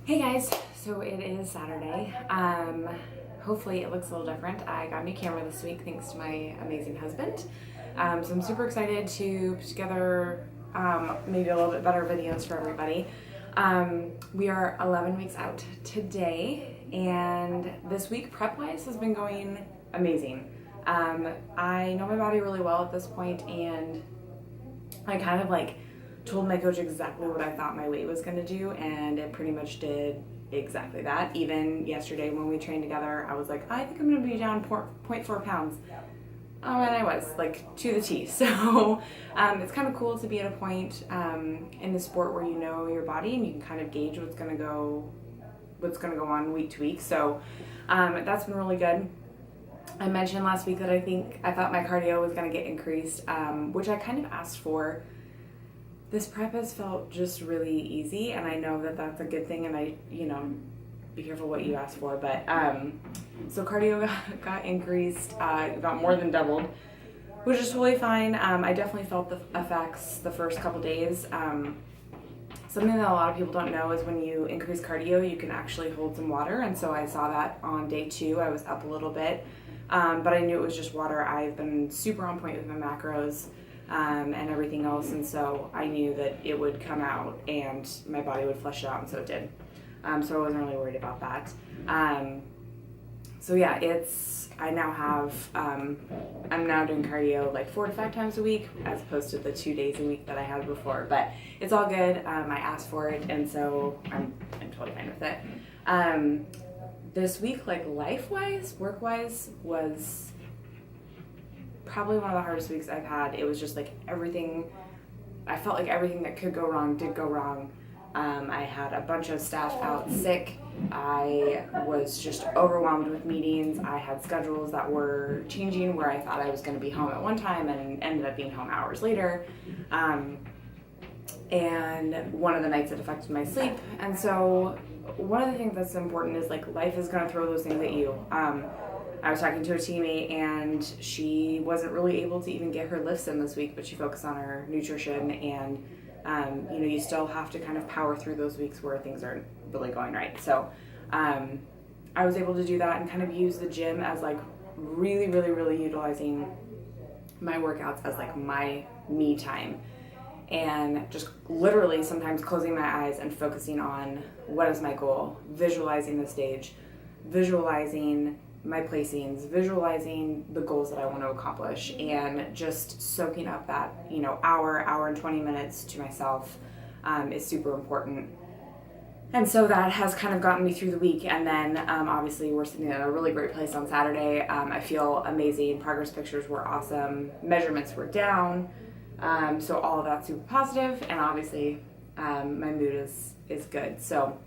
Hey guys, so it is Saturday. Hopefully it looks a little different. I got a new camera this week thanks to my amazing husband. So I'm super excited to put together maybe a little bit better videos for everybody. We are 11 weeks out today, and this week prep-wise has been going amazing. I know my body really well at this point, and I kind of told my coach exactly what I thought my weight was going to do, and it pretty much did exactly that. Even yesterday when we trained together, I was like, I think I'm going to be down 0.4 pounds. Oh, and I was, to the T. So it's kind of cool to be at a point in the sport where you know your body and you can kind of gauge what's going to go on week to week. So that's been really good. I mentioned last week that I thought my cardio was going to get increased, which I kind of asked for. This prep has felt just really easy, and I know that that's a good thing, and be careful what you ask for, but so cardio got increased, got more than doubled, which is totally fine. I definitely felt the effects the first couple days. Something that a lot of people don't know is when you increase cardio, you can actually hold some water, and so I saw that on day 2. I was up a little bit, but I knew it was just water. I've been super on point with my macros and everything else, and so I knew that it would come out and my body would flush it out, and so it did. So I wasn't really worried about that. So yeah, I now have, I'm now doing cardio 4 to 5 times a week as opposed to the 2 days a week that I had before, but it's all good. I asked for it, and so I'm totally fine with it. This week, life-wise, work-wise, was probably one of the hardest weeks I've had. It was just everything, I felt like everything that could go wrong did go wrong. I had a bunch of staff out sick. I was just overwhelmed with meetings. I had schedules that were changing where I thought I was going to be home at one time and ended up being home hours later. And one of the nights it affected my sleep. And so one of the things that's important is life is going to throw those things at you. I was talking to a teammate, and she wasn't really able to even get her lifts in this week, but she focused on her nutrition, and you still have to kind of power through those weeks where things aren't really going right. So I was able to do that and kind of use the gym as really, really, really utilizing my workouts as my me time, and just literally sometimes closing my eyes and focusing on what is my goal, visualizing the stage, visualizing my placings, visualizing the goals that I want to accomplish, and just soaking up that hour and 20 minutes to myself is super important. And so that has kind of gotten me through the week, and then obviously we're sitting at a really great place on Saturday. I feel amazing. Progress pictures were awesome. Measurements were down. So all of that's super positive, and obviously my mood is good. So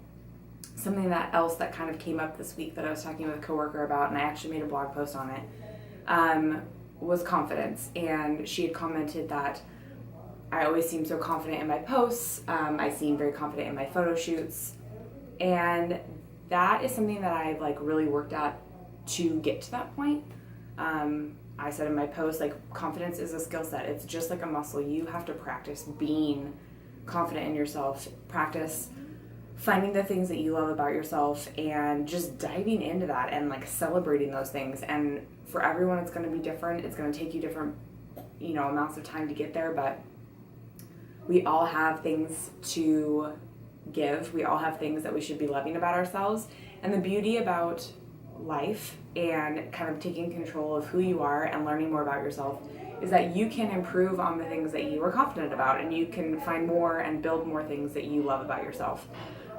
something else that kind of came up this week that I was talking with a coworker about, and I actually made a blog post on it, was confidence. And she had commented that I always seem so confident in my posts. I seem very confident in my photo shoots. And that is something that I've really worked at to get to that point. I said in my post, confidence is a skill set. It's just like a muscle. You have to practice being confident in yourself, practice finding the things that you love about yourself, and just diving into that and celebrating those things. And for everyone, it's going to be different. It's going to take you different, amounts of time to get there, but we all have things to give. We all have things that we should be loving about ourselves. And the beauty about life and kind of taking control of who you are and learning more about yourself is that you can improve on the things that you are confident about, and you can find more and build more things that you love about yourself.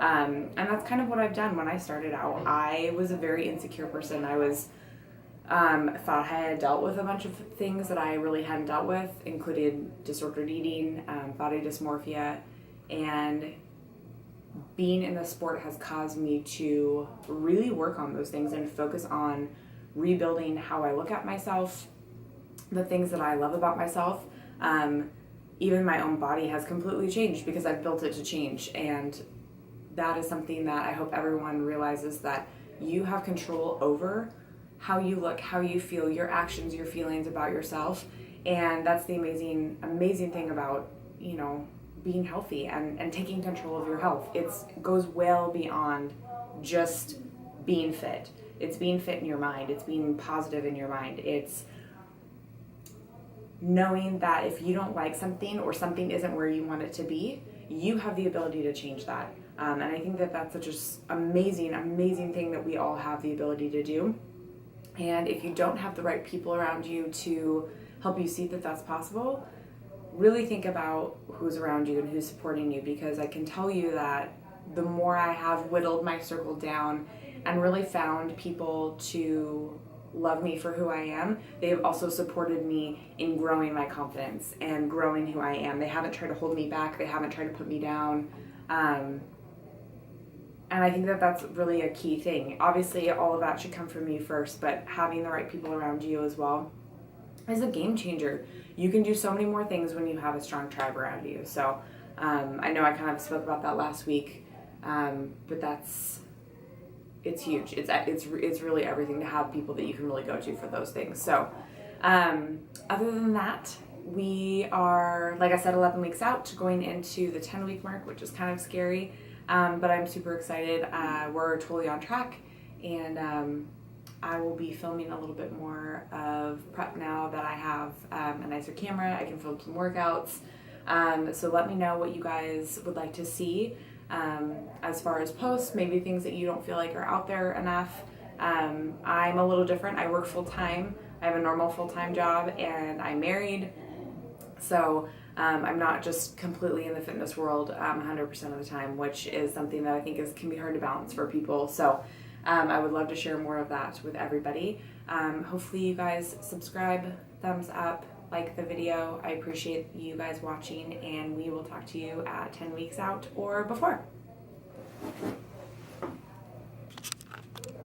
And that's kind of what I've done. When I started out, I was a very insecure person. I was thought I had dealt with a bunch of things that I really hadn't dealt with, including disordered eating, body dysmorphia, and being in the sport has caused me to really work on those things and focus on rebuilding how I look at myself, the things that I love about myself. Even my own body has completely changed because I've built it to change, and that is something that I hope everyone realizes, that you have control over how you look, how you feel, your actions, your feelings about yourself. And that's the amazing thing about, being healthy and taking control of your health. It goes well beyond just being fit. It's being fit in your mind. It's being positive in your mind. It's knowing that if you don't like something or something isn't where you want it to be, you have the ability to change that. And I think that that's such an amazing, amazing thing that we all have the ability to do. And if you don't have the right people around you to help you see that that's possible, really think about who's around you and who's supporting you, because I can tell you that the more I have whittled my circle down and really found people to love me for who I am, they have also supported me in growing my confidence and growing who I am. They haven't tried to hold me back. They haven't tried to put me down. And I think that that's really a key thing. Obviously, all of that should come from you first, but having the right people around you as well is a game changer. You can do so many more things when you have a strong tribe around you. So I know I kind of spoke about that last week, but it's huge. It's really everything to have people that you can really go to for those things. So other than that, we are, like I said, 11 weeks out, going into the 10-week mark, which is kind of scary, but I'm super excited. We're totally on track, and I will be filming a little bit more of prep now that I have a nicer camera. I can film some workouts. So let me know what you guys would like to see as far as posts, maybe things that you don't feel like are out there enough. I'm a little different. I work full-time. I have a normal full-time job, and I'm married. So I'm not just completely in the fitness world 100% of the time, which is something that I think can be hard to balance for people. So I would love to share more of that with everybody. Hopefully you guys subscribe, thumbs up, like the video. I appreciate you guys watching, and we will talk to you at 10 weeks out or before.